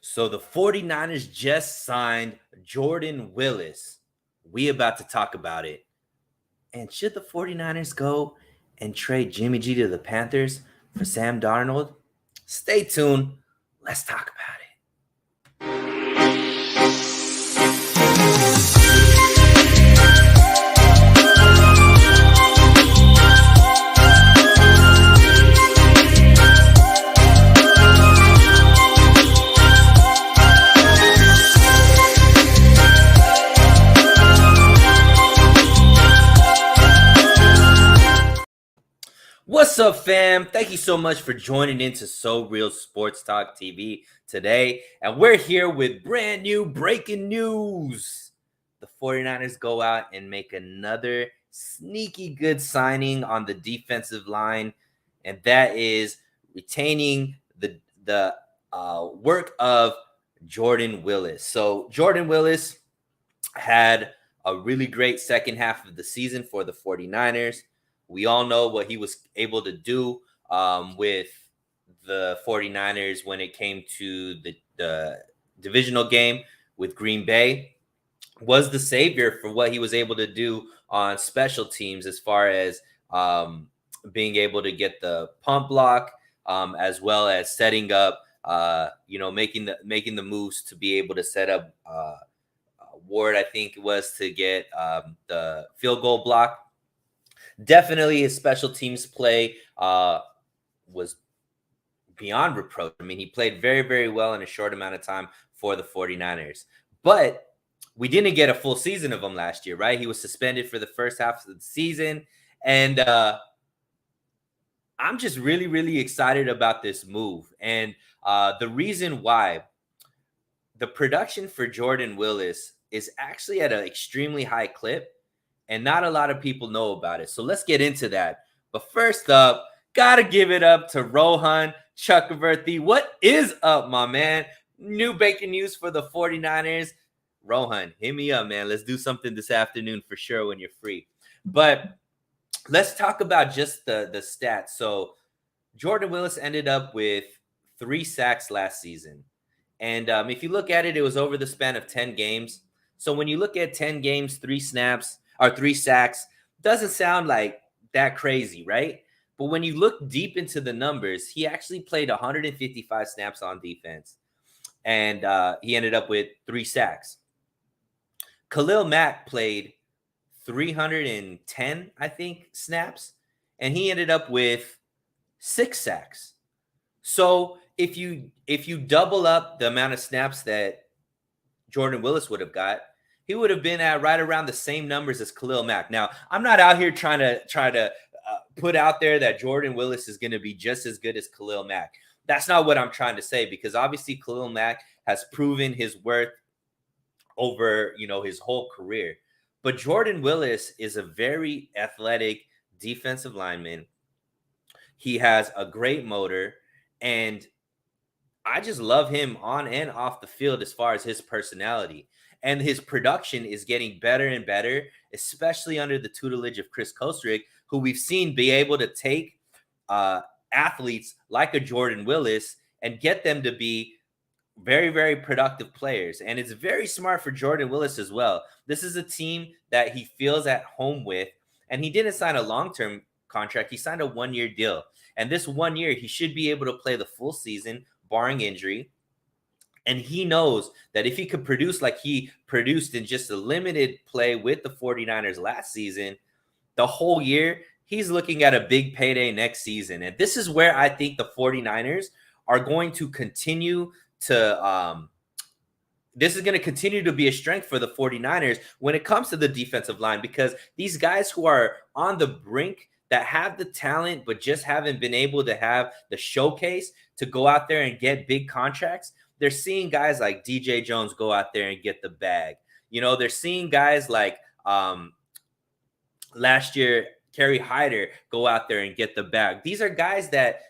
So the 49ers just signed Jordan Willis. We about to talk about it. And should the 49ers go and trade Jimmy G to the Panthers for Sam Darnold? Stay tuned. Let's talk about it. What's up, fam? Thank you so much for joining into So Real Sports Talk TV today. And we're here with brand new breaking news. The 49ers go out and make another sneaky good signing on the defensive line, and that is retaining the work of Jordan Willis. So Jordan Willis had a really great second half of the season for the 49ers. We all know what he was able to do with the 49ers when it came to the divisional game with Green Bay. Was the savior for what he was able to do on special teams as far as being able to get the pump block, as well as setting up, making the moves to be able to set up Ward, I think it was, to get the field goal block. Definitely his special teams play was beyond reproach. I mean, he played very, very well in a short amount of time for the 49ers. But we didn't get a full season of him last year, right? He was suspended for the first half of the season. And I'm just really, really excited about this move. And the reason why, the production for Jordan Willis is actually at an extremely high clip, and not a lot of people know about it. So let's get into that. But first up, gotta give it up to Rohan Chakravarti. What is up, my man? New breaking news for the 49ers. Rohan, hit me up, man. Let's do something this afternoon for sure when you're free. But let's talk about just the stats. So Jordan Willis ended up with 3 sacks last season. And if you look at it, it was over the span of 10 games. So when you look at 10 games, 3 sacks, doesn't sound like that crazy, right? But when you look deep into the numbers, he actually played 155 snaps on defense, and he ended up with 3 sacks. Khalil Mack played 310, I think, snaps, and he ended up with 6 sacks. So if you double up the amount of snaps that Jordan Willis would have got, he would have been at right around the same numbers as Khalil Mack. Now, I'm not out here trying to put out there that Jordan Willis is going to be just as good as Khalil Mack. That's not what I'm trying to say, because obviously Khalil Mack has proven his worth over, his whole career. But Jordan Willis is a very athletic defensive lineman. He has a great motor, and I just love him on and off the field as far as his personality. And his production is getting better and better, especially under the tutelage of Chris Kosrick, who we've seen be able to take athletes like a Jordan Willis and get them to be very, very productive players. And it's very smart for Jordan Willis as well. This is a team that he feels at home with, and he didn't sign a long-term contract. He signed a 1-year deal. And this 1 year, he should be able to play the full season, barring injury. And he knows that if he could produce like he produced in just a limited play with the 49ers last season, the whole year, he's looking at a big payday next season. And this is where I think the 49ers are going to continue to this is going to continue to be a strength for the 49ers when it comes to the defensive line, because these guys who are on the brink, that have the talent but just haven't been able to have the showcase to go out there and get big contracts, they're seeing guys like DJ Jones go out there and get the bag. They're seeing guys like last year, Kerry Hyder, go out there and get the bag. These are guys that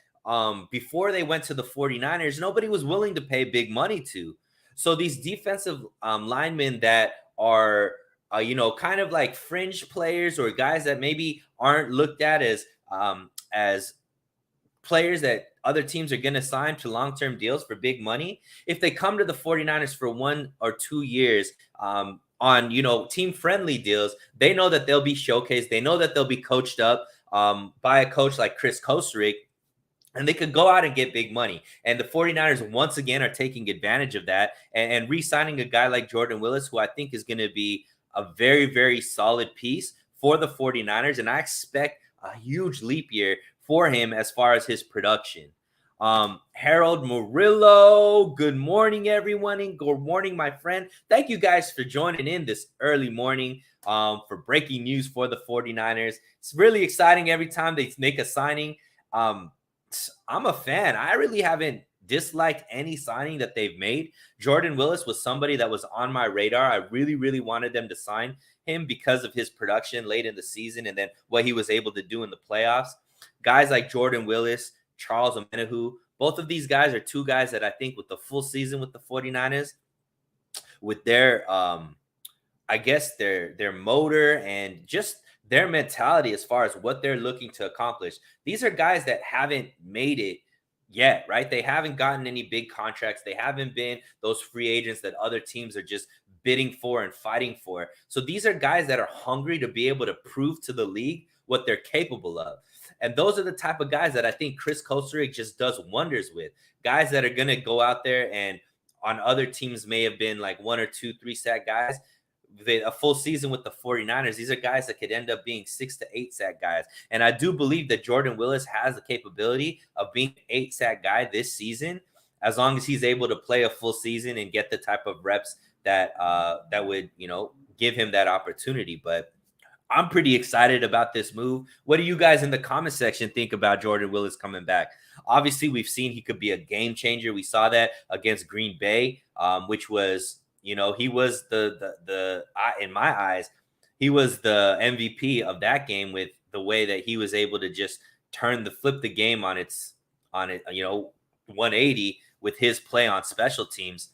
before they went to the 49ers, nobody was willing to pay big money to. So these defensive linemen that are, kind of like fringe players, or guys that maybe aren't looked at as players that other teams are going to sign to long-term deals for big money, if they come to the 49ers for 1 or 2 years on, team-friendly deals, they know that they'll be showcased. They know that they'll be coached up by a coach like Chris Kosterick, and they could go out and get big money. And the 49ers, once again, are taking advantage of that and re-signing a guy like Jordan Willis, who I think is going to be a very, very solid piece for the 49ers. And I expect a huge leap year for him as far as his production. Harold Murillo, good morning, everyone. And good morning, my friend. Thank you guys for joining in this early morning for breaking news for the 49ers. It's really exciting every time they make a signing. I'm a fan. I really haven't disliked any signing that they've made. Jordan Willis was somebody that was on my radar. I really, really wanted them to sign him because of his production late in the season and then what he was able to do in the playoffs. Guys like Jordan Willis, Charles Omenihu, both of these guys are two guys that I think with the full season with the 49ers, with their their motor and just their mentality as far as what they're looking to accomplish. These are guys that haven't made it yet, right? They haven't gotten any big contracts. They haven't been those free agents that other teams are just bidding for and fighting for. So these are guys that are hungry to be able to prove to the league what they're capable of. And those are the type of guys that I think Chris Kosterick just does wonders with. Guys that are going to go out there and on other teams may have been like 1 or 2, 3 sack guys. A full season with the 49ers, these are guys that could end up being 6 to 8 sack guys. And I do believe that Jordan Willis has the capability of being an 8 sack guy this season, as long as he's able to play a full season and get the type of reps that would, give him that opportunity. But I'm pretty excited about this move. What do you guys in the comment section think about Jordan Willis coming back? Obviously, we've seen he could be a game changer. We saw that against Green Bay, which was, he was in my eyes, he was the MVP of that game with the way that he was able to just flip the game on it, 180 with his play on special teams.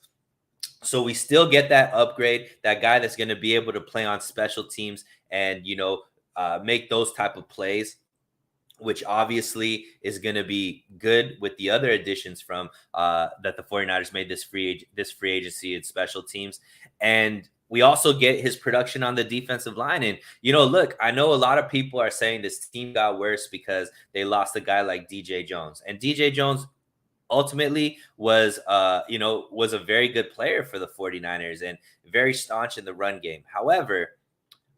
So we still get that upgrade, that guy that's going to be able to play on special teams and, make those type of plays, which obviously is going to be good with the other additions from that the 49ers made this free agency and special teams. And we also get his production on the defensive line. And, look, I know a lot of people are saying this team got worse because they lost a guy like DJ Jones. And DJ Jones ultimately was a very good player for the 49ers and very staunch in the run game. However,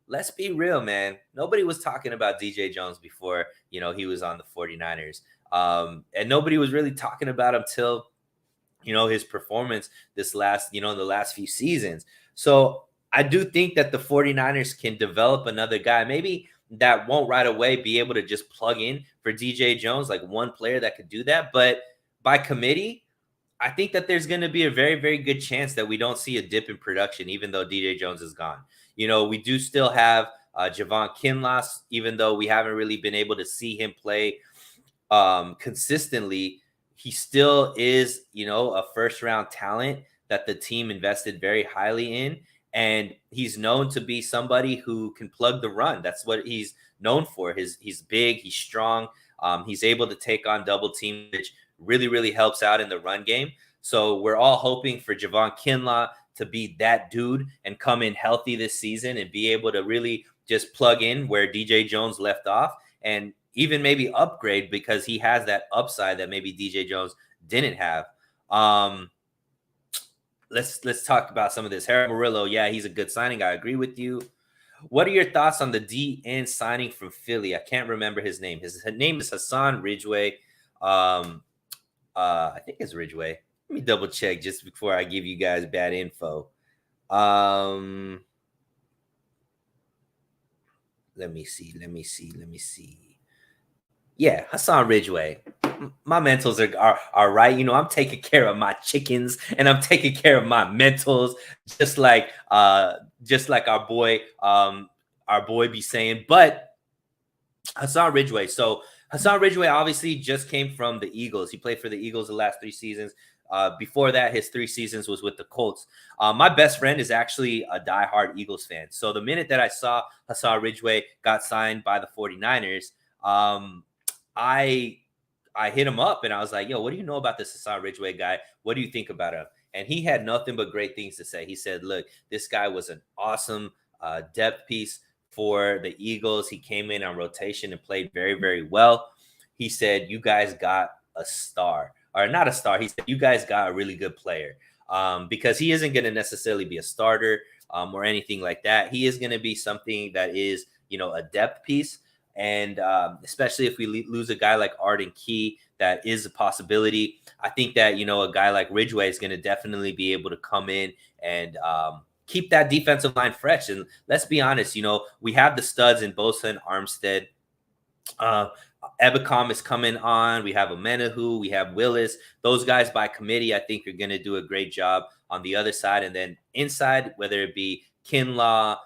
let's be real, man. Nobody was talking about DJ Jones before, he was on the 49ers. And nobody was really talking about him till, his performance in the last few seasons. So I do think that the 49ers can develop another guy. Maybe that won't right away be able to just plug in for DJ Jones, like one player that could do that. But by committee, I think that there's going to be a very, very good chance that we don't see a dip in production, even though DJ Jones is gone. We do still have Javon Kinlaw, even though we haven't really been able to see him play consistently. He still is, a first-round talent that the team invested very highly in. And he's known to be somebody who can plug the run. That's what he's known for. He's big, he's strong. He's able to take on double team, which really, really helps out in the run game. So we're all hoping for Javon Kinlaw to be that dude and come in healthy this season and be able to really just plug in where DJ Jones left off and even maybe upgrade because he has that upside that maybe DJ Jones didn't have. Let's talk about some of this. Harold Murillo, yeah, he's a good signing. I agree with you. What are your thoughts on the DN signing from Philly? I can't remember his name. His name is Hassan Ridgeway. I think it's Ridgeway. Let me double check just before I give you guys bad info. Let me see. Yeah, Hassan Ridgeway. My mentals are right. I'm taking care of my chickens and I'm taking care of my mentals, just like our boy be saying. But Hassan Ridgeway. So Hassan Ridgeway obviously just came from the Eagles. He played for the Eagles the last 3 seasons. Before that, his 3 seasons was with the Colts. My best friend is actually a diehard Eagles fan. So the minute that I saw Hassan Ridgeway got signed by the 49ers, I I hit him up and I was like, yo, what do you know about this Hassan Ridgeway guy? What do you think about him? And he had nothing but great things to say. He said, look, this guy was an awesome depth piece for the Eagles. He came in on rotation and played very, very well. He said, you guys got a star, or not a star. He said, you guys got a really good player, because he isn't going to necessarily be a starter or anything like that. He is going to be something that is, a depth piece. And especially if we lose a guy like Arden Key, that is a possibility. I think that, a guy like Ridgeway is going to definitely be able to come in and keep that defensive line fresh. And let's be honest, we have the studs in Bosa and Armstead. Ebicom is coming on. We have Amenahu. We have Willis. Those guys by committee, I think, are going to do a great job on the other side. And then inside, whether it be Kinlaw,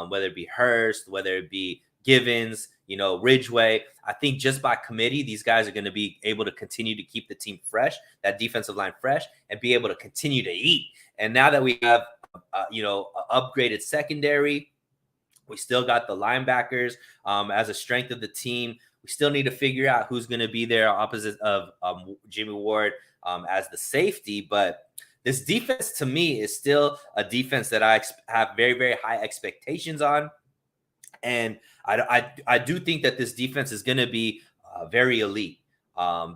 whether it be Hurst, whether it be Givens, Ridgeway, I think just by committee, these guys are going to be able to continue to keep the team fresh, that defensive line fresh, and be able to continue to eat. And now that we have, an upgraded secondary, we still got the linebackers as a strength of the team. We still need to figure out who's going to be there opposite of Jimmy Ward as the safety. But this defense, to me, is still a defense that I have very, very high expectations on. And I do think that this defense is going to be very elite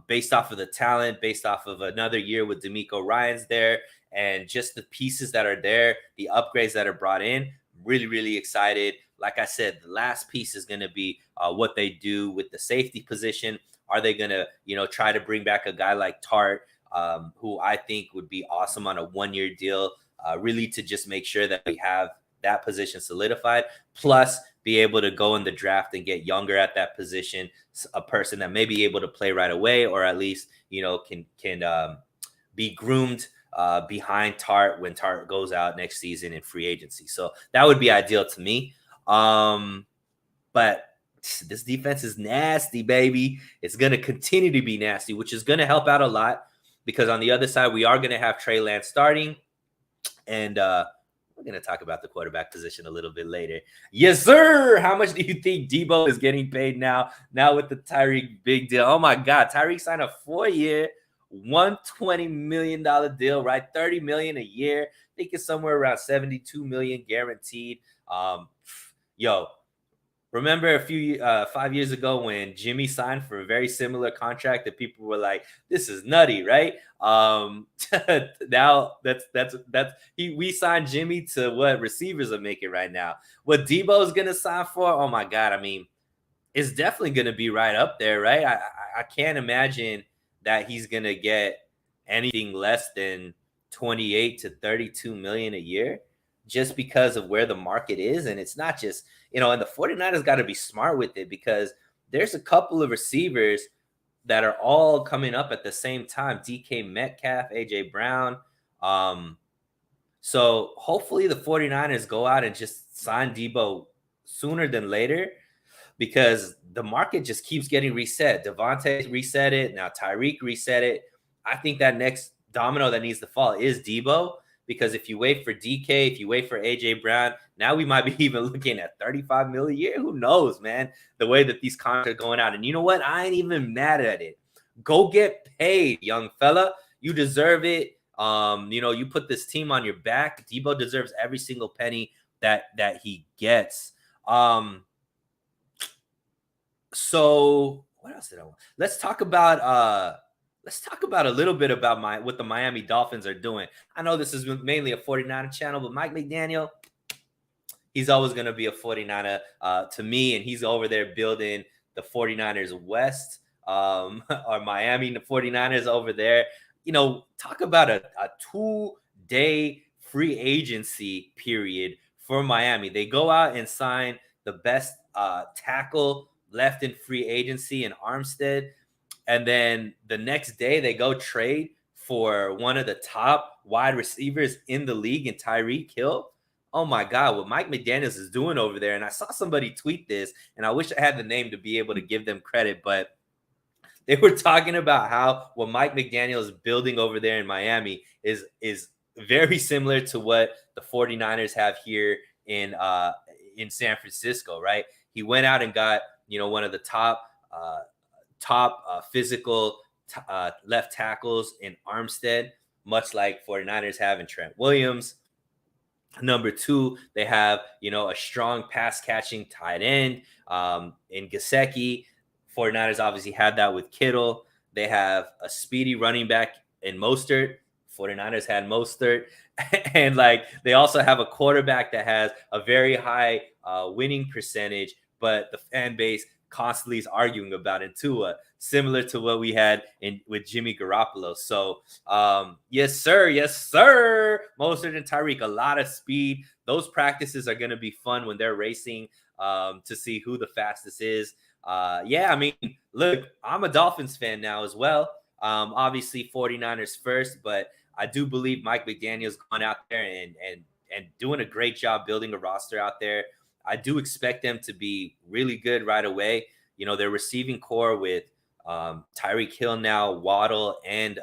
based off of the talent, based off of another year with D'Amico Ryans there, and just the pieces that are there, the upgrades that are brought in. Really, really excited. Like I said, the last piece is going to be what they do with the safety position. Are they going to, try to bring back a guy like Tart, who I think would be awesome on a one-year deal, really to just make sure that we have that position solidified, plus be able to go in the draft and get younger at that position, a person that may be able to play right away, or at least, can be groomed behind Tart when Tart goes out next season in free agency. So that would be ideal to me. But this defense is nasty, baby. It's going to continue to be nasty, which is going to help out a lot because on the other side, we are going to have Trey Lance starting. And we're going to talk about the quarterback position a little bit later. Yes, sir. How much do you think Debo is getting paid now with the Tyreek big deal? Oh, my God. Tyreek signed a 4-year, $120 million deal, right? $30 million a year. I think it's somewhere around $72 million guaranteed. Remember 5 years ago when Jimmy signed for a very similar contract that people were like, this is nutty, right? Now we signed Jimmy to what receivers are making right now. What Debo is going to sign for, oh my God. I mean, it's definitely going to be right up there, right? I can't imagine that he's going to get anything less than 28 to 32 million a year just because of where the market is. And it's not just, and the 49ers got to be smart with it because there's a couple of receivers that are all coming up at the same time. DK Metcalf, AJ Brown. So hopefully the 49ers go out and just sign Debo sooner than later because the market just keeps getting reset. Devontae reset it. Now Tyreek reset it. I think that next domino that needs to fall is Debo. Because if you wait for DK, if you wait for AJ Brown, now we might be even looking at $35 million a year. Who knows, man? The way that these contracts are going out. And you know what? I ain't even mad at it. Go get paid, young fella. You deserve it. You put this team on your back. Debo deserves every single penny that he gets. So what else did I want? Let's talk about a little bit about what the Miami Dolphins are doing. I know this is mainly a 49er channel, but Mike McDaniel, he's always going to be a 49er to me, and he's over there building the 49ers West or Miami, the 49ers over there. Talk about a 2-day free agency period for Miami. They go out and sign the best tackle left in free agency in Armstead. And then the next day they go trade for one of the top wide receivers in the league in Tyreek Hill. Oh my God, what Mike McDaniels is doing over there. And I saw somebody tweet this, and I wish I had the name to be able to give them credit, but they were talking about how what Mike McDaniel is building over there in Miami is very similar to what the 49ers have here in San Francisco, right? He went out and got, one of the top physical left tackles in Armstead, much like 49ers have in Trent Williams. Number two, they have, a strong pass catching tight end in Gesicki. 49ers obviously had that with Kittle. They have a speedy running back in Mostert. 49ers had Mostert. And they also have a quarterback that has a very high winning percentage, but the fan base constantly is arguing about in Tua, similar to what we had with Jimmy Garoppolo. So yes, sir. Mostert and Tyreek, a lot of speed. Those practices are going to be fun when they're racing to see who the fastest is. Look, I'm a Dolphins fan now as well. Obviously 49ers first, but I do believe Mike McDaniel's gone out there and doing a great job building a roster out there. I do expect them to be really good right away. Their receiving core with Tyreek Hill now, Waddle, and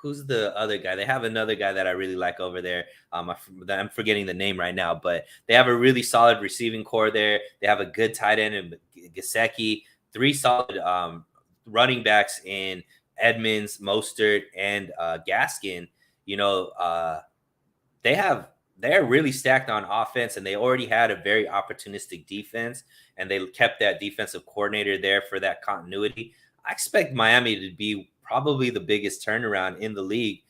who's the other guy? They have another guy that I really like over there. I'm forgetting the name right now, but they have a really solid receiving core there. They have a good tight end in Gesicki, 3 solid running backs in Edmonds, Mostert, and Gaskin. They're really stacked on offense, and they already had a very opportunistic defense, and they kept that defensive coordinator there for that continuity. I expect Miami to be probably the biggest turnaround in the league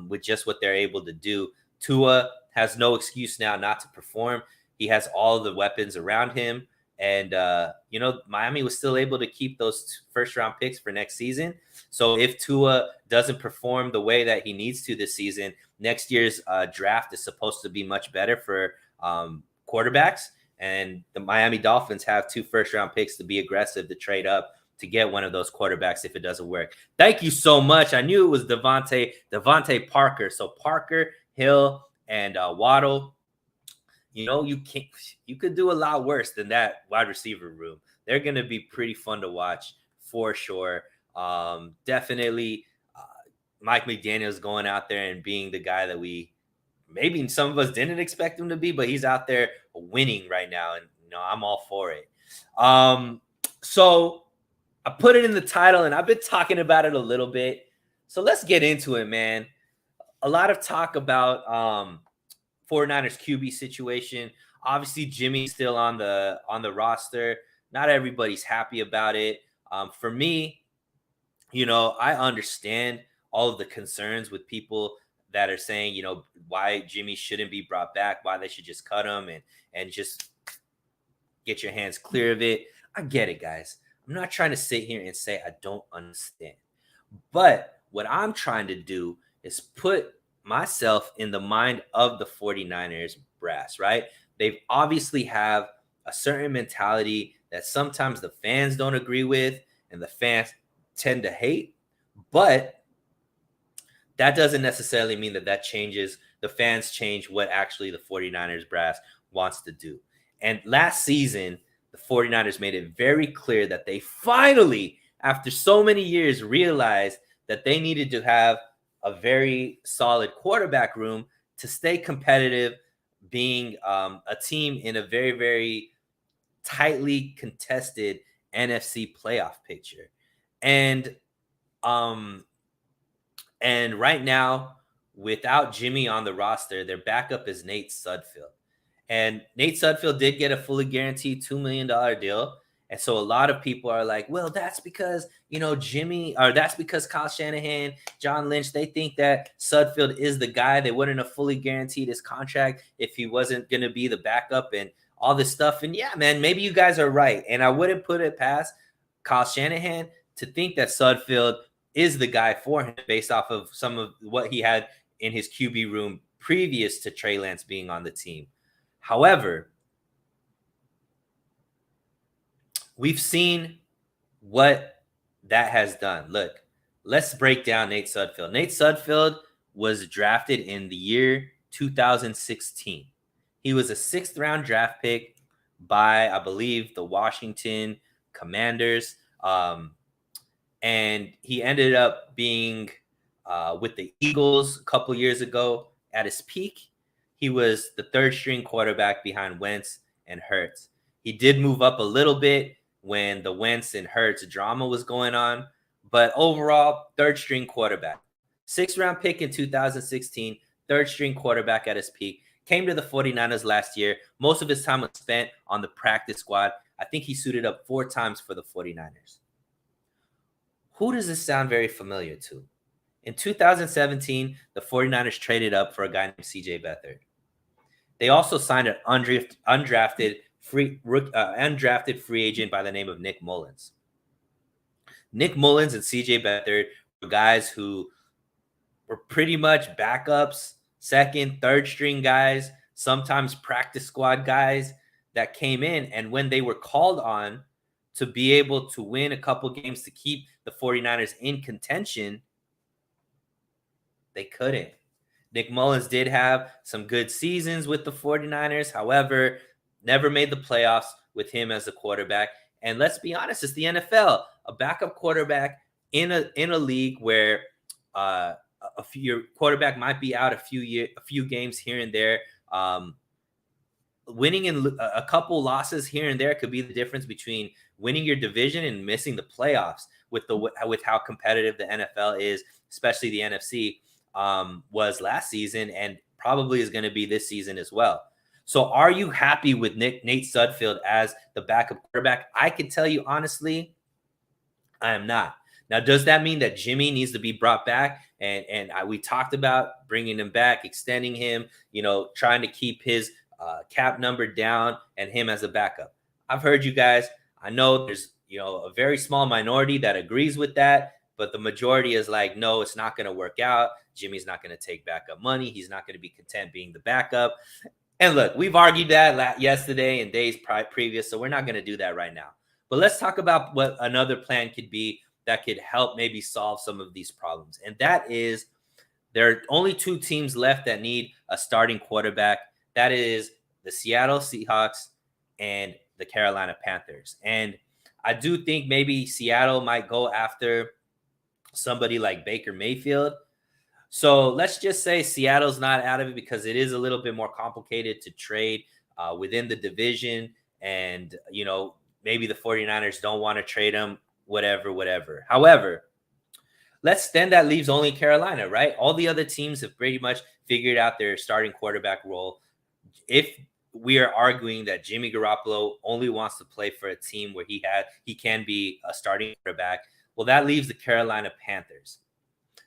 with just what they're able to do. Tua has no excuse now not to perform. He has all the weapons around him. And, Miami was still able to keep those first-round picks for next season. So if Tua doesn't perform the way that he needs to this season, next year's draft is supposed to be much better for quarterbacks. And the Miami Dolphins have 2 first-round picks to be aggressive, to trade up, to get one of those quarterbacks if it doesn't work. Thank you so much. I knew it was Devontae Parker. So Parker, Hill, and Waddle. You could do a lot worse than that wide receiver room. They're going to be pretty fun to watch for sure. Definitely Mike McDaniel's going out there and being the guy that maybe some of us didn't expect him to be, but he's out there winning right now. And, I'm all for it. So I put it in the title and I've been talking about it a little bit. So let's get into it, man. A lot of talk about 49ers QB situation. Obviously, Jimmy's still on the roster. Not everybody's happy about it. For me, I understand all of the concerns with people that are saying, why Jimmy shouldn't be brought back, why they should just cut him and just get your hands clear of it. I get it, guys. I'm not trying to sit here and say I don't understand. But what I'm trying to do is put myself in the mind of the 49ers brass, right? They obviously have a certain mentality that sometimes the fans don't agree with and the fans tend to hate, but that doesn't necessarily mean that changes. The fans change what actually the 49ers brass wants to do. And last season, the 49ers made it very clear that they finally, after so many years, realized that they needed to have a very solid quarterback room to stay competitive, being a team in a very, very tightly contested NFC playoff picture. And right now, without Jimmy on the roster, their backup is Nate Sudfeld. And Nate Sudfeld did get a fully guaranteed $2 million deal. And so a lot of people are like, well, that's because, Jimmy, or that's because Kyle Shanahan, John Lynch, they think that Sudfeld is the guy. They wouldn't have fully guaranteed his contract if he wasn't going to be the backup and all this stuff. And yeah, man, maybe you guys are right. And I wouldn't put it past Kyle Shanahan to think that Sudfeld is the guy for him based off of some of what he had in his QB room previous to Trey Lance being on the team. However, we've seen what that has done. Look, let's break down Nate Sudfeld. Nate Sudfeld was drafted in the year 2016. He was a 6th-round draft pick by, I believe, the Washington Commanders. And he ended up being with the Eagles a couple years ago. At his peak, he was the 3rd-string quarterback behind Wentz and Hurts. He did move up a little bit when the Wentz and Hurts drama was going on. But overall, third string quarterback. 6th-round pick in 2016, third string quarterback at his peak. Came to the 49ers last year. Most of his time was spent on the practice squad. I think he suited up 4 times for the 49ers. Who does this sound very familiar to? In 2017, the 49ers traded up for a guy named CJ Beathard. They also signed an undrafted free agent by the name of Nick Mullins. Nick Mullins and CJ Beathard were guys who were pretty much backups, second, third string guys, sometimes practice squad guys that came in. And when they were called on to be able to win a couple games to keep the 49ers in contention, they couldn't. Nick Mullins did have some good seasons with the 49ers. However, never made the playoffs with him as a quarterback. And let's be honest, it's the NFL. A backup quarterback in a league where your quarterback might be out a few games here and there. Winning in a couple losses here and there could be the difference between winning your division and missing the playoffs with how competitive the NFL is, especially the NFC. Was last season and probably is going to be this season as well. So are you happy with Nate Sudfeld as the backup quarterback? I can tell you honestly, I am not. Now, does that mean that Jimmy needs to be brought back? And we talked about bringing him back, extending him, trying to keep his cap number down and him as a backup. I've heard you guys. I know there's, a very small minority that agrees with that. But the majority is like, no, it's not going to work out. Jimmy's not going to take backup money. He's not going to be content being the backup. And look, we've argued that yesterday and days previous, so we're not going to do that right now. But let's talk about what another plan could be that could help maybe solve some of these problems. And that is there are only 2 teams left that need a starting quarterback. That is the Seattle Seahawks and the Carolina Panthers. And I do think maybe Seattle might go after somebody like Baker Mayfield. So let's just say Seattle's not out of it because it is a little bit more complicated to trade within the division. And, maybe the 49ers don't want to trade him, whatever. However, that leaves only Carolina, right? All the other teams have pretty much figured out their starting quarterback role. If we are arguing that Jimmy Garoppolo only wants to play for a team where he can be a starting quarterback, well, that leaves the Carolina Panthers.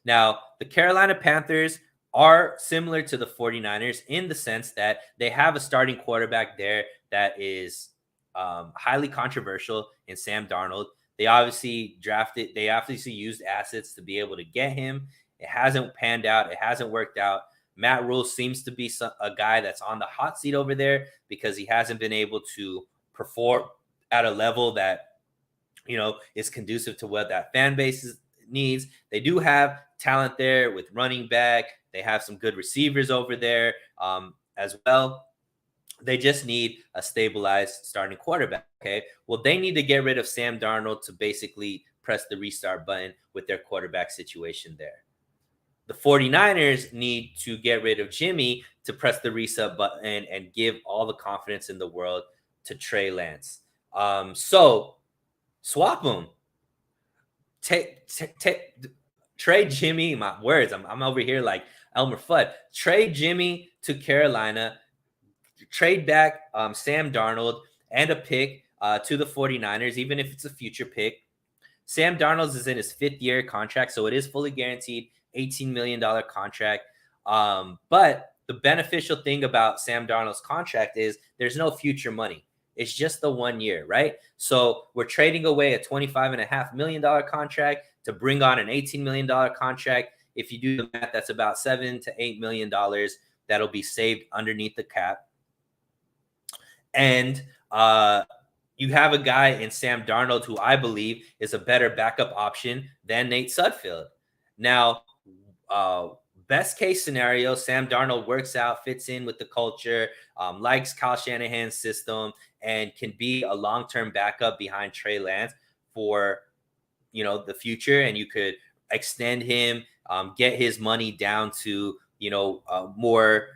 Now, the Carolina Panthers are similar to the 49ers in the sense that they have a starting quarterback there that is highly controversial in Sam Darnold. They obviously used assets to be able to get him. It hasn't panned out. It hasn't worked out. Matt Rule seems to be a guy that's on the hot seat over there because he hasn't been able to perform at a level that is conducive to what that fan base needs. They do have talent there with running back. They have some good receivers over there as well. They just need a stabilized starting quarterback. Okay. Well, they need to get rid of Sam Darnold to basically press the restart button with their quarterback situation there. The 49ers need to get rid of Jimmy to press the reset button and give all the confidence in the world to Trey Lance. So swap them. Trade Jimmy. My words. I'm over here like Elmer Fudd. Trade Jimmy to Carolina. Trade back Sam Darnold and a pick to the 49ers, even if it's a future pick. Sam Darnold is in his 5th year contract, so it is fully guaranteed, $18 million contract. But the beneficial thing about Sam Darnold's contract is there's no future money. It's just the 1 year, right? So we're trading away a $25.5 million contract to bring on an $18 million contract. If you do the math, that's about $7 to $8 million that'll be saved underneath the cap. And you have a guy in Sam Darnold who I believe is a better backup option than Nate Sudfeld. Now, best case scenario, Sam Darnold works out, fits in with the culture, likes Kyle Shanahan's system, and can be a long-term backup behind Trey Lance for, the future. And you could extend him, get his money down to, more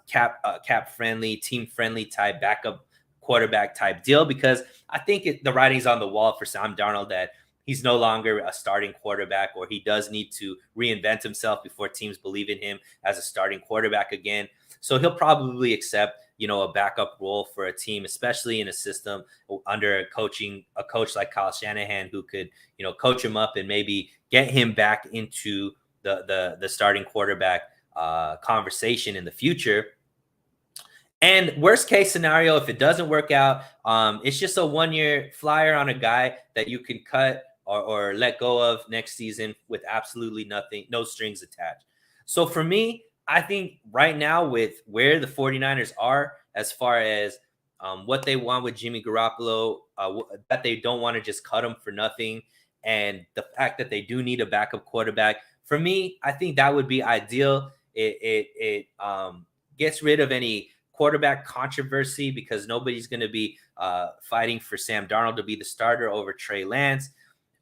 cap-friendly, team-friendly type backup quarterback type deal, because I think the writing's on the wall for Sam Darnold that he's no longer a starting quarterback, or he does need to reinvent himself before teams believe in him as a starting quarterback again. So he'll probably accept, a backup role for a team, especially in a system under a coach like Kyle Shanahan, who could, coach him up and maybe get him back into the starting quarterback conversation in the future. And worst case scenario, if it doesn't work out, it's just a 1-year flyer on a guy that you can cut or let go of next season with absolutely nothing, no strings attached. So for me, I think right now with where the 49ers are as far as what they want with Jimmy Garoppolo, that they don't want to just cut him for nothing, and the fact that they do need a backup quarterback, for me, I think that would be ideal. It gets rid of any quarterback controversy because nobody's going to be fighting for Sam Darnold to be the starter over Trey Lance.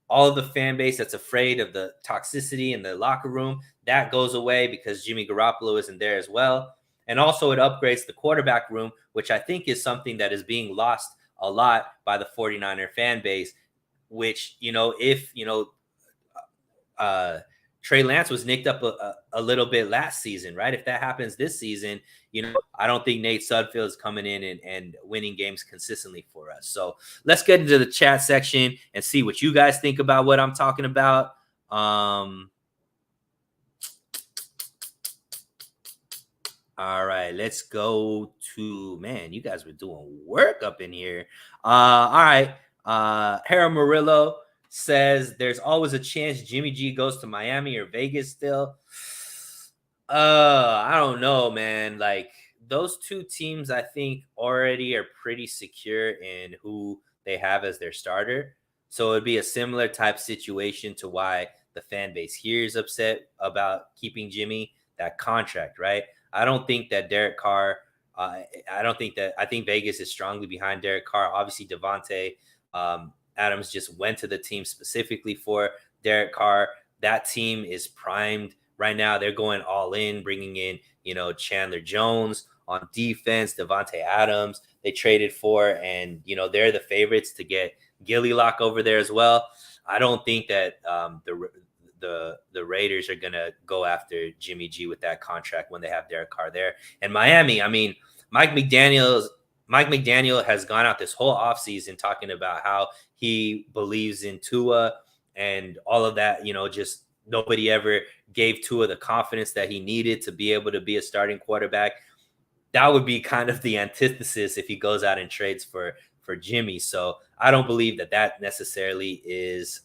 All of the fan base that's afraid of the toxicity in the locker room, that goes away because Jimmy Garoppolo isn't there as well. And also it upgrades the quarterback room, which I think is something that is being lost a lot by the 49er fan base, which, if, Trey Lance was nicked up a little bit last season, right? If that happens this season, I don't think Nate Sudfeld is coming in and winning games consistently for us. So let's get into the chat section and see what you guys think about what I'm talking about. All right, let's go to, man, you guys were doing work up in here. All right. Hera Murillo says there's always a chance Jimmy G goes to Miami or Vegas still. I don't know, man. Like, those two teams, I think, already are pretty secure in who they have as their starter. So it'd be a similar type situation to why the fan base here is upset about keeping Jimmy, that contract, right? I don't think that Derek Carr, I think Vegas is strongly behind Derek Carr. Obviously, Devontae Adams just went to the team specifically for Derek Carr. That team is primed right now. They're going all in, bringing in, Chandler Jones on defense, Devontae Adams they traded for, and, they're the favorites to get Gilly Lock over there as well. I don't think that the Raiders are going to go after Jimmy G with that contract when they have Derek Carr there. And Miami, I mean, Mike McDaniel has gone out this whole offseason talking about how he believes in Tua and all of that, just nobody ever gave Tua the confidence that he needed to be able to be a starting quarterback. That would be kind of the antithesis if he goes out and trades for Jimmy. So I don't believe that necessarily is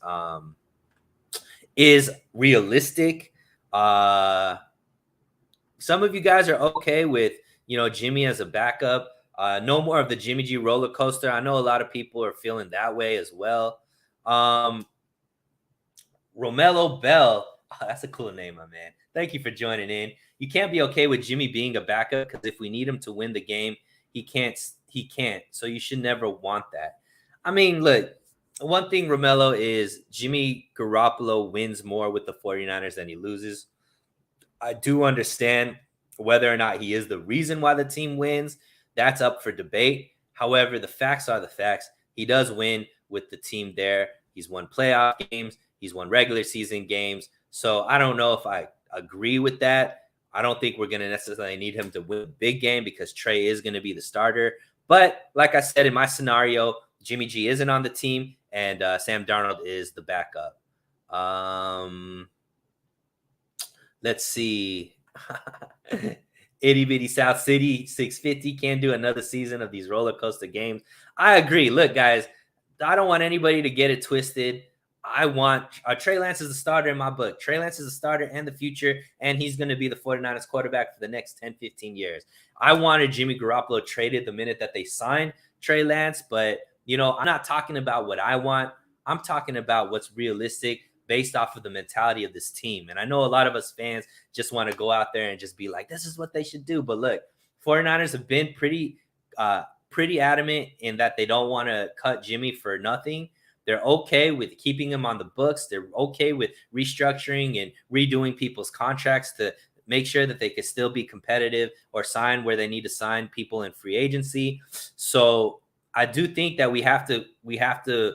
realistic. Some of you guys are okay with, Jimmy as a backup. No more of the Jimmy G roller coaster. I know a lot of people are feeling that way as well. Romello Bell. Oh, that's a cool name, my man. Thank you for joining in. You can't be okay with Jimmy being a backup because if we need him to win the game, he can't. So you should never want that. I mean, look, one thing, Romello, is Jimmy Garoppolo wins more with the 49ers than he loses. I do understand whether or not he is the reason why the team wins. That's up for debate. However, the facts are the facts. He does win with the team there. He's won playoff games. He's won regular season games. So I don't know if I agree with that. I don't think we're going to necessarily need him to win a big game because Trey is going to be the starter. But like I said, in my scenario, Jimmy G isn't on the team and Sam Darnold is the backup. Let's see. Itty bitty South City 650 can't do another season of these roller coaster games. I agree. Look, guys, I don't want anybody to get it twisted. I want Trey Lance is the starter in my book. Trey Lance is a starter in the future, and he's going to be the 49ers quarterback for the next 10, 15 years. I wanted Jimmy Garoppolo traded the minute that they signed Trey Lance, but, I'm not talking about what I want. I'm talking about what's realistic based off of the mentality of this team. And I know a lot of us fans just want to go out there and just be like, this is what they should do. But look, 49ers have been pretty adamant in that they don't want to cut Jimmy for nothing. They're okay with keeping him on the books. They're okay with restructuring and redoing people's contracts to make sure that they could still be competitive or sign where they need to sign people in free agency. So I do think that we have to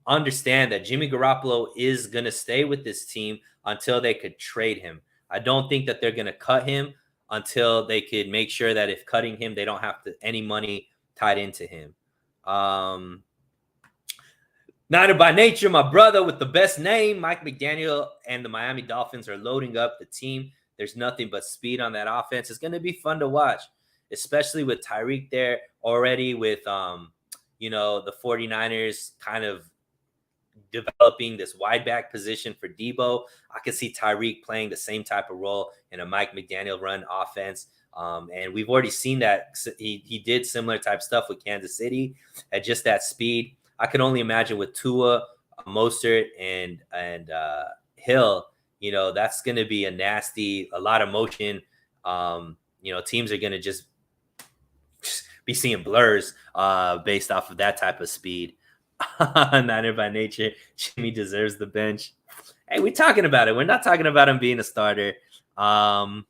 understand that Jimmy Garoppolo is going to stay with this team until they could trade him. I don't think that they're going to cut him until they could make sure that if cutting him, they don't have to any money tied into him. Niner by nature, my brother with the best name, Mike McDaniel and the Miami Dolphins are loading up the team. There's nothing but speed on that offense. It's going to be fun to watch, especially with Tyreek there already with, the 49ers kind of developing this wide back position for Debo. I could see Tyreek playing the same type of role in a Mike McDaniel run offense. And we've already seen that he did similar type stuff with Kansas City at just that speed. I can only imagine with Tua, Mostert, and Hill, that's going to be a lot of motion. Teams are going to just be seeing blurs based off of that type of speed. Niner by nature, Jimmy deserves the bench. Hey, we're talking about it. We're not talking about him being a starter. Romello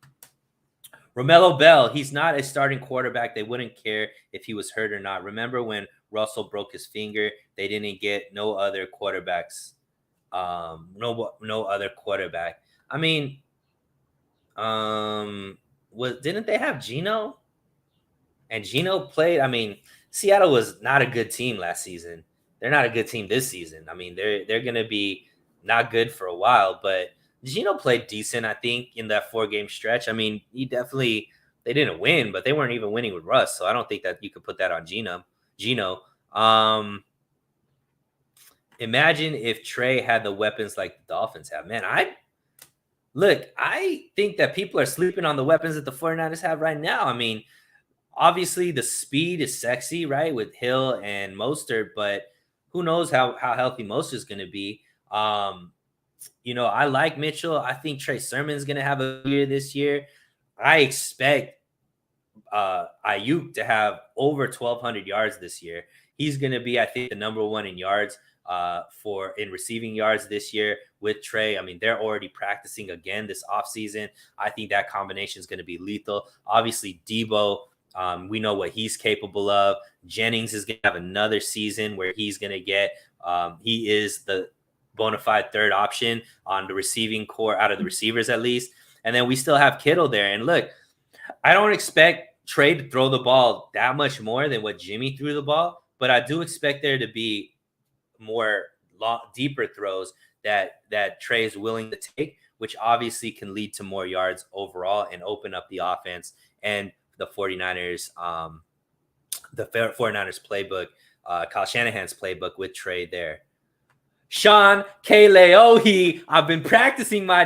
Bell, he's not a starting quarterback. They wouldn't care if he was hurt or not. Remember when Russell broke his finger? They didn't get no other quarterbacks. No other quarterback. I mean, didn't they have Geno? And Geno played. I mean, Seattle was not a good team last season. They're not a good team this season. I mean, they're going to be not good for a while, but Geno played decent, I think, in that 4-game stretch. I mean, they didn't win, but they weren't even winning with Russ. So I don't think that you could put that on Geno. Imagine if Trey had the weapons like the Dolphins have. Man, I think that people are sleeping on the weapons that the 49ers have right now. I mean, obviously the speed is sexy, right, with Hill and Mostert, but who knows how healthy Mostert is going to be. I like Mitchell. I think Trey Sermon's going to have a year this year. I expect Ayuk to have over 1,200 yards this year. He's going to be, I think, the number one in yards in receiving yards this year with Trey. I mean, they're already practicing again this offseason. I think that combination is going to be lethal. Obviously, Debo, we know what he's capable of. Jennings is going to have another season where he's going to get he is the bona fide third option on the receiving core out of the receivers at least. And then we still have Kittle there. And look, I don't expect Trey to throw the ball that much more than what Jimmy threw the ball, but I do expect there to be more deeper throws that Trey is willing to take, which obviously can lead to more yards overall and open up the offense and the 49ers playbook, Kyle Shanahan's playbook with Trey there. Sean K. Leohi, I've been practicing, my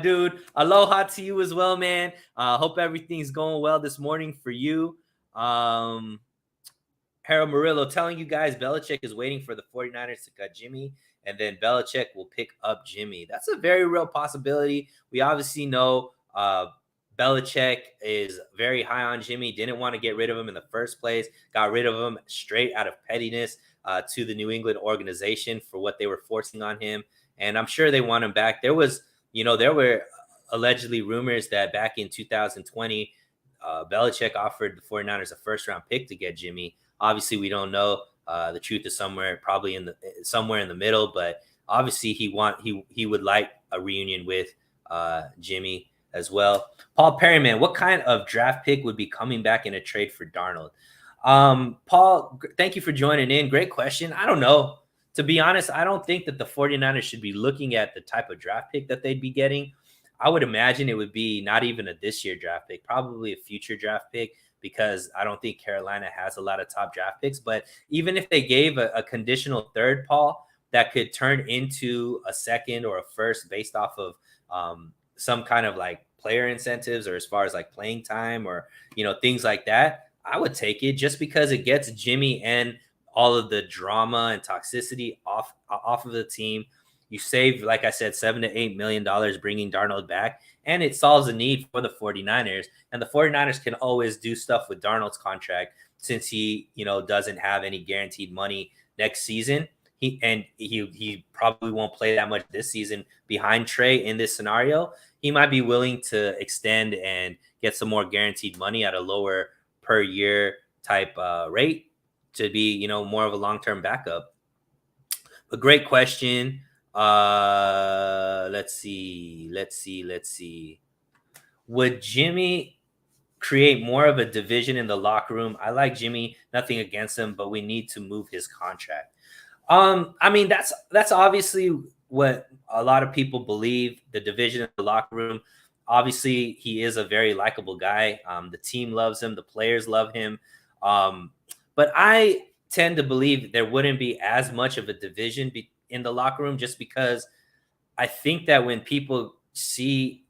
dude. Aloha to you as well, man. Hope everything's going well this morning for you. Harold Murillo telling you guys Belichick is waiting for the 49ers to cut Jimmy, and then Belichick will pick up Jimmy. That's a very real possibility. We obviously know Belichick is very high on Jimmy, didn't want to get rid of him in the first place, got rid of him straight out of pettiness to the New England organization for what they were forcing on him. And I'm sure they want him back. There were allegedly rumors that back in 2020, Belichick offered the 49ers a first-round pick to get Jimmy. Obviously, we don't know. The truth is somewhere in the middle, but obviously he would like a reunion with Jimmy as well. Paul Perryman, what kind of draft pick would be coming back in a trade for Darnold? Paul, thank you for joining in. Great question. I don't know. To be honest, I don't think that the 49ers should be looking at the type of draft pick that they'd be getting. I would imagine it would be not even a this year draft pick, probably a future draft pick, because I don't think Carolina has a lot of top draft picks. But even if they gave a conditional third, Paul, that could turn into a second or a first based off of some kind of like player incentives or as far as like playing time or, things like that, I would take it just because it gets Jimmy and all of the drama and toxicity off of the team. You save, like I said, $7 to $8 million bringing Darnold back, and it solves a need for the 49ers. And the 49ers can always do stuff with Darnold's contract since he, doesn't have any guaranteed money next season. He probably won't play that much this season behind Trey in this scenario. He might be willing to extend and get some more guaranteed money at a lower per year type rate to be, more of a long-term backup. But great question. Let's see. Would Jimmy create more of a division in the locker room? I like Jimmy, nothing against him, but we need to move his contract. I mean, that's obviously what a lot of people believe, the division in the locker room. Obviously, he is a very likable guy. The team loves him, the players love him. But I tend to believe there wouldn't be as much of a division in the locker room, just because I think that when people see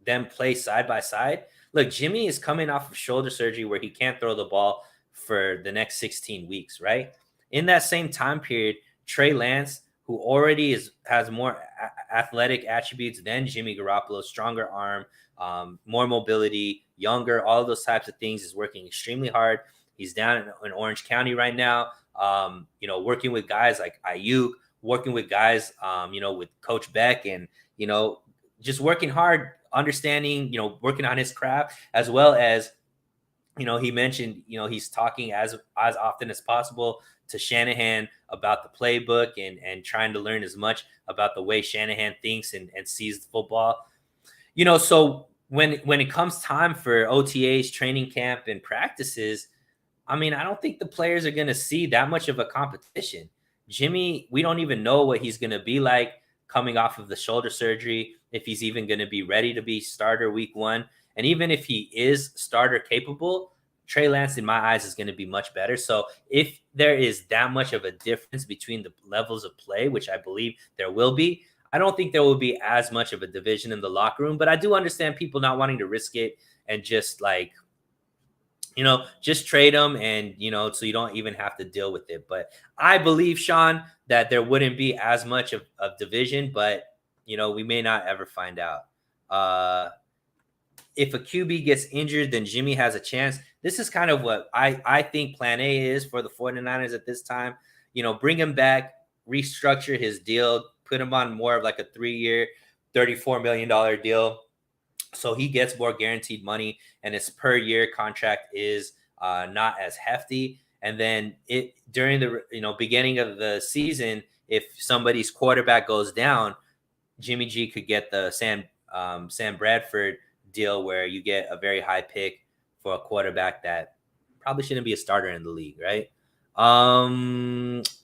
them play side by side, look, Jimmy is coming off of shoulder surgery where he can't throw the ball for the next 16 weeks, right? In that same time period, Trey Lance, who already has more athletic attributes than Jimmy Garoppolo, stronger arm, more mobility, younger, all of those types of things, is working extremely hard. He's down in Orange County right now, working with guys like Ayuk, working with guys, with Coach Beck, and, just working hard, understanding, working on his craft, as well as, he mentioned, he's talking as often as possible to Shanahan about the playbook and trying to learn as much about the way Shanahan thinks and sees the football. So when it comes time for OTAs, training camp, and practices, I mean, I don't think the players are going to see that much of a competition. Jimmy, we don't even know what he's going to be like coming off of the shoulder surgery, if he's even going to be ready to be starter week 1. And even if he is starter capable, Trey Lance, in my eyes, is going to be much better. So if there is that much of a difference between the levels of play, which I believe there will be, I don't think there will be as much of a division in the locker room. But I do understand people not wanting to risk it and just just trade them, and, so you don't even have to deal with it. But I believe, Sean, that there wouldn't be as much of division, but, we may not ever find out. If a QB gets injured, then Jimmy has a chance. This is kind of what I think plan A is for the 49ers at this time. Bring him back, restructure his deal, put him on more of like a 3-year, $34 million deal, so he gets more guaranteed money, and his per year contract is not as hefty. And then during the beginning of the season, if somebody's quarterback goes down, Jimmy G could get the Sam Bradford deal, where you get a very high pick for a quarterback that probably shouldn't be a starter in the league, right?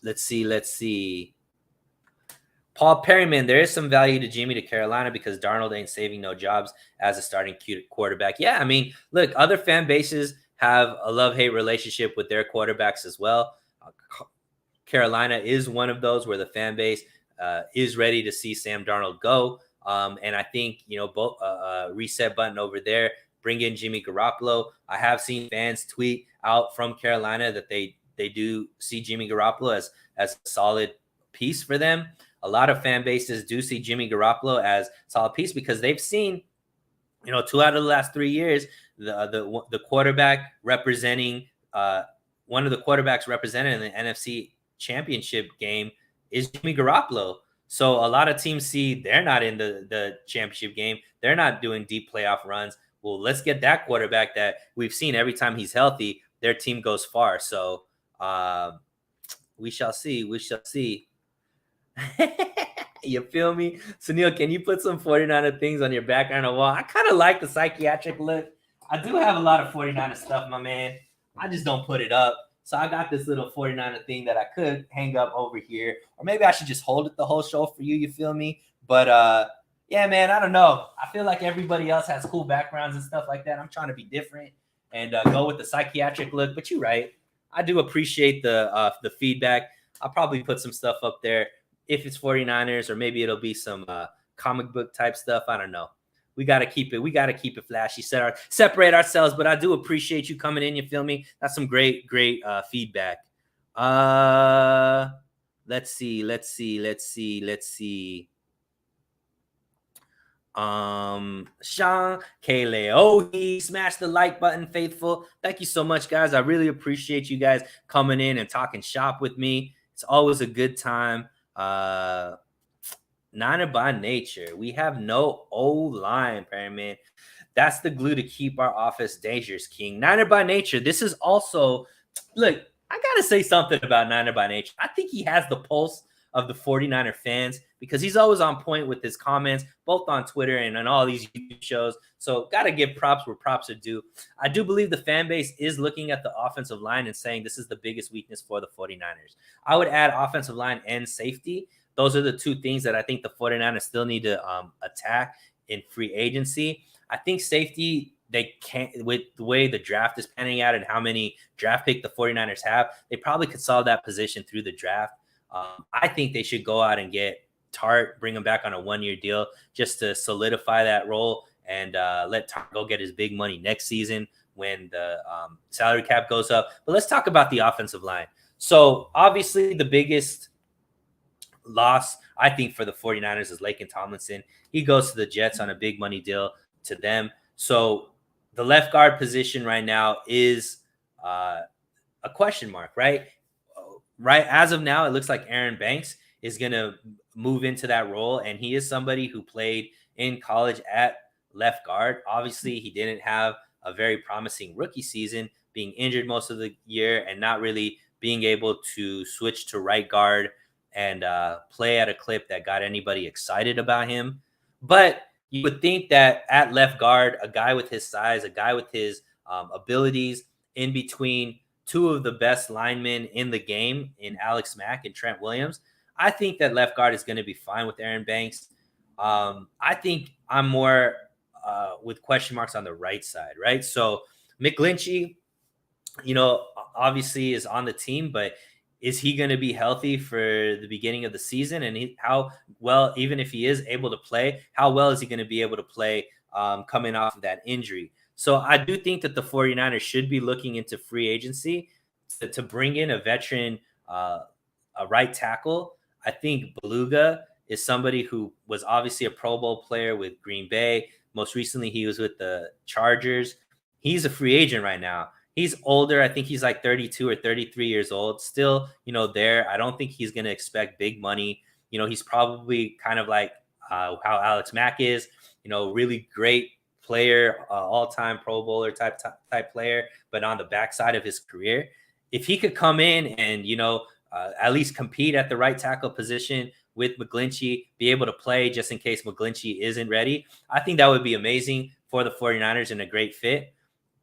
Let's see. Paul Perryman, there is some value to Jimmy to Carolina because Darnold ain't saving no jobs as a starting quarterback. Yeah, I mean, look, other fan bases have a love-hate relationship with their quarterbacks as well. Carolina is one of those where the fan base is ready to see Sam Darnold go. And I think, both reset button over there, bring in Jimmy Garoppolo. I have seen fans tweet out from Carolina that they do see Jimmy Garoppolo as a solid piece for them. A lot of fan bases do see Jimmy Garoppolo as a solid piece because they've seen, 2 out of the last 3 years, the quarterback representing one of the quarterbacks represented in the NFC Championship game is Jimmy Garoppolo. So a lot of teams see they're not in the championship game. They're not doing deep playoff runs. Well, let's get that quarterback that we've seen every time he's healthy, their team goes far. So we shall see. You feel me? So, Neil, can you put some 49er things on your background wall? I kind of like the psychiatric look. I do have a lot of 49er stuff, my man. I just don't put it up. So I got this little 49er thing that I could hang up over here. Or maybe I should just hold it the whole show for you. You feel me? But, yeah, man, I don't know. I feel like everybody else has cool backgrounds and stuff like that. I'm trying to be different and go with the psychiatric look. But you're right. I do appreciate the feedback. I'll probably put some stuff up there if it's 49ers, or maybe it'll be some comic book type stuff. I don't know. We got to keep it flashy, separate ourselves. But I do appreciate you coming in. You feel me? That's some great feedback. Let's see. Sean Kaleohi, smash the like button, faithful. Thank you so much, guys. I really appreciate you guys coming in and talking shop with me. It's always a good time. Niner by nature. We have no O-line, Perryman. That's the glue to keep our offense dangerous, King. Niner by nature. This is also, look, I got to say something about Niner by Nature. I think he has the pulse of the 49er fans because he's always on point with his comments, both on Twitter and on all these YouTube shows. So got to give props where props are due. I do believe the fan base is looking at the offensive line and saying this is the biggest weakness for the 49ers. I would add offensive line and safety. Those are the two things that I think the 49ers still need to attack in free agency. I think safety, they can't, with the way the draft is panning out and how many draft pick the 49ers have, they probably could solve that position through the draft. I think they should go out and get Tart, bring him back on a 1-year deal just to solidify that role and let Tart go get his big money next season when the salary cap goes up. But let's talk about the offensive line. So obviously the biggest loss, I think, for the 49ers is Laken Tomlinson. He goes to the Jets on a big money deal to them. So the left guard position right now is a question mark, right? Right as of now, it looks like Aaron Banks is going to move into that role, and he is somebody who played in college at left guard. Obviously, he didn't have a very promising rookie season, being injured most of the year and not really being able to switch to right guard and play at a clip that got anybody excited about him. But you would think that at left guard, a guy with his size, a guy with his abilities in between two of the best linemen in the game in Alex Mack and Trent Williams, I think that left guard is going to be fine with Aaron Banks. I think I'm more with question marks on the right side, right? So McGlinchey, obviously is on the team, but is he going to be healthy for the beginning of the season? And how well, even if he is able to play, how well is he going to be able to play coming off of that injury? So I do think that the 49ers should be looking into free agency to bring in a veteran, a right tackle. I think Beluga is somebody who was obviously a Pro Bowl player with Green Bay. Most recently, he was with the Chargers. He's a free agent right now. He's older. I think he's like 32 or 33 years old. Still, there. I don't think he's going to expect big money. He's probably kind of like how Alex Mack is, really great player, all-time Pro Bowler type player, but on the backside of his career. If he could come in and, at least compete at the right tackle position with McGlinchey, be able to play just in case McGlinchey isn't ready, I think that would be amazing for the 49ers and a great fit.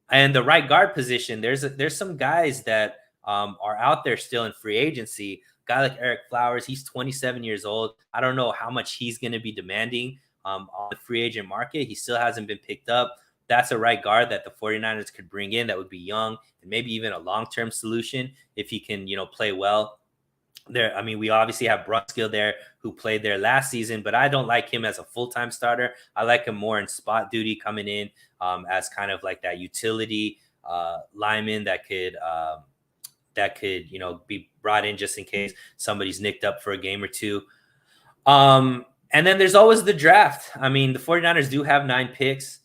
And the right guard position, there's some guys that are out there still in free agency. A guy like Eric Flowers, he's 27 years old. I don't know how much he's going to be demanding on the free agent market. He still hasn't been picked up. That's a right guard that the 49ers could bring in that would be young and maybe even a long-term solution if he can, play well. There, I mean, we obviously have Brunskill there who played there last season, but I don't like him as a full-time starter. I like him more in spot duty, coming in as kind of like that utility lineman that could be brought in just in case somebody's nicked up for a game or two. And then there's always the draft. I mean, the 49ers do have 9 picks.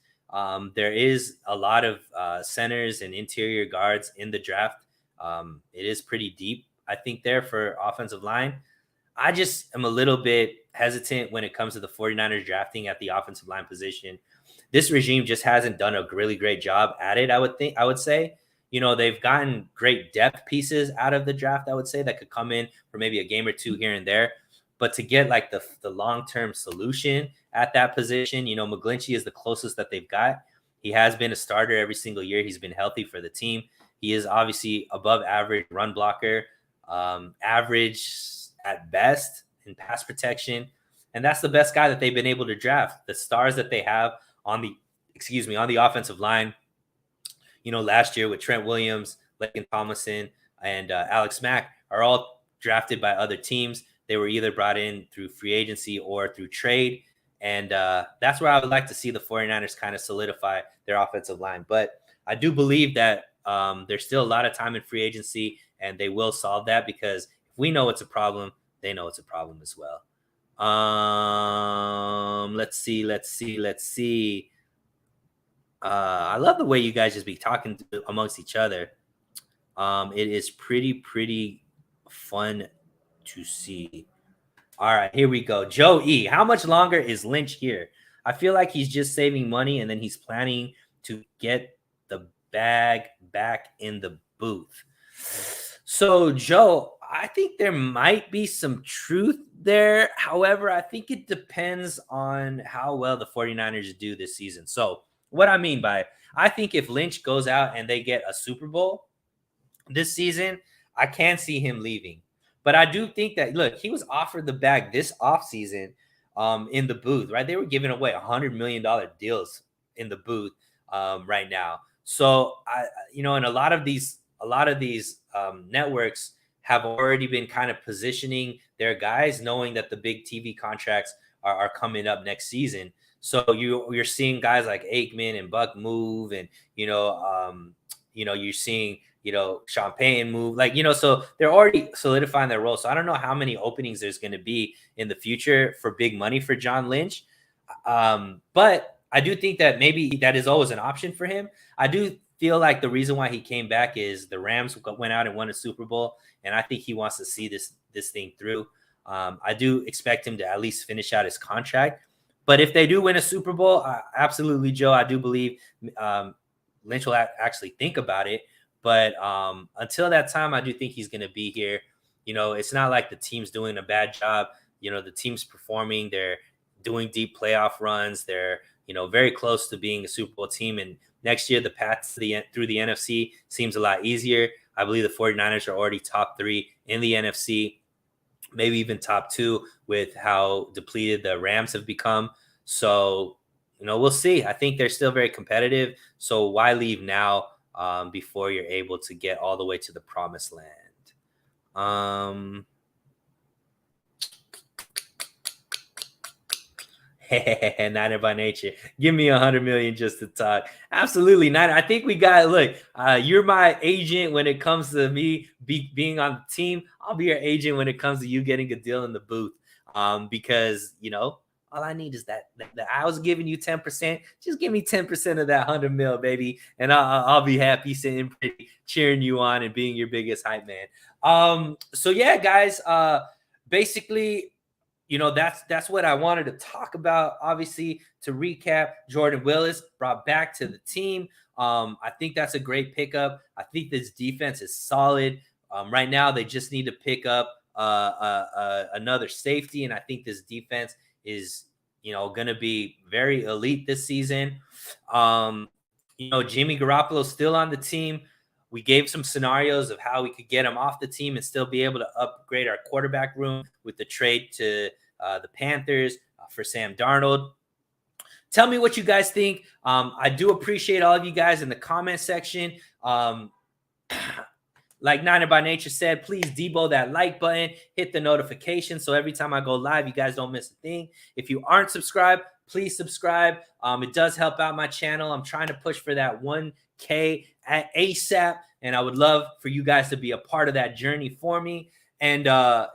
There is a lot of centers and interior guards in the draft. It is pretty deep, I think, there for offensive line. I just am a little bit hesitant when it comes to the 49ers drafting at the offensive line position. This regime just hasn't done a really great job at it, I would say. They've gotten great depth pieces out of the draft, I would say, that could come in for maybe a game or two here and there. But to get like the long-term solution at that position, McGlinchey is the closest that they've got. He has been a starter every single year. He's been healthy for the team. He is obviously above average run blocker, average at best in pass protection. And that's the best guy that they've been able to draft. The stars that they have on the offensive line, last year with Trent Williams, Laken Tomlinson, and Alex Mack are all drafted by other teams. They were either brought in through free agency or through trade. And that's where I would like to see the 49ers kind of solidify their offensive line. But I do believe that there's still a lot of time in free agency, and they will solve that because if we know it's a problem, they know it's a problem as well. Let's see. I love the way you guys just be talking amongst each other. It is pretty fun to see. All right, here we go. Joe E. How much longer is Lynch here? I feel like he's just saving money and then he's planning to get the bag back in the booth. So, Joe, I think there might be some truth there. However, I think it depends on how well the 49ers do this season. So, what I mean by I think if Lynch goes out and they get a Super Bowl this season, I can't see him leaving. But I do think that look, he was offered the bag this offseason in the booth, right? They were giving away $100 million deals in the booth right now. So and a lot of these networks have already been kind of positioning their guys, knowing that the big TV contracts are coming up next season. So you're seeing guys like Aikman and Buck move, and you're seeing Champagne move, so they're already solidifying their role. So I don't know how many openings there's going to be in the future for big money for John Lynch. But I do think that maybe that is always an option for him. I do feel like the reason why he came back is the Rams went out and won a Super Bowl, and I think he wants to see this thing through. I do expect him to at least finish out his contract. But if they do win a Super Bowl, absolutely, Joe, I do believe Lynch will actually think about it. But until that time, I do think he's going to be here. It's not like the team's doing a bad job. The team's performing. They're doing deep playoff runs. They're, very close to being a Super Bowl team. And next year, the path through the NFC seems a lot easier. I believe the 49ers are already top 3 in the NFC, maybe even top 2 with how depleted the Rams have become. So, we'll see. I think they're still very competitive. So why leave now before you're able to get all the way to the promised land? Niner by nature. Give me $100 million just to talk. Absolutely, Niner. I think we got. Look, you're my agent when it comes to me being on the team. I'll be your agent when it comes to you getting a deal in the booth. Because all I need is that I was giving you 10%. Just give me 10% of that $100 million, baby, and I'll be happy sitting pretty, cheering you on and being your biggest hype man. So yeah, guys. Basically, that's what I wanted to talk about. Obviously, to recap, Jordan Willis brought back to the team. I think that's a great pickup. I think this defense is solid. Right now, they just need to pick up another safety, and I think this defense is going to be very elite this season. Jimmy Garoppolo's still on the team. We gave some scenarios of how we could get him off the team and still be able to upgrade our quarterback room with the trade to the Panthers for Sam Darnold. Tell me what you guys think. I do appreciate all of you guys in the comment section. Like Niner by Nature said, please debo that like button, hit the notification so every time I go live, you guys don't miss a thing. If you aren't subscribed, please subscribe. It does help out my channel. I'm trying to push for that 1K at ASAP, and I would love for you guys to be a part of that journey for me. And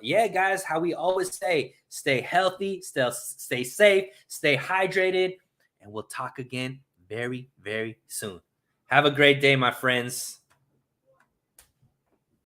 yeah, guys, how we always say, stay healthy, stay safe, stay hydrated, and we'll talk again very, very soon. Have a great day, my friends.